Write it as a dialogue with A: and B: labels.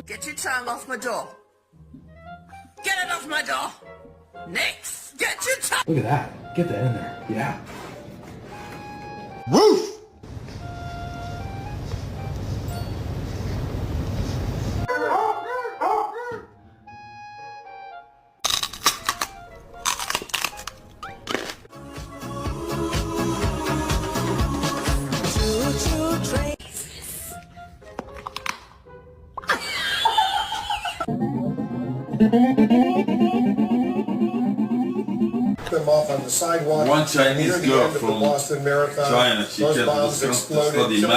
A: Get your tongue off my door. Get it off my door. Next, get your tongue.
B: Look at that. Get that in there. Yeah.
C: Roof!
D: Them off on the sidewalk.
E: One Chinese
D: near the
E: girl
D: end of the
E: from
D: Boston Marathon.
E: China, she
D: Those
E: killed
D: bombs
E: the
D: exploded.
E: study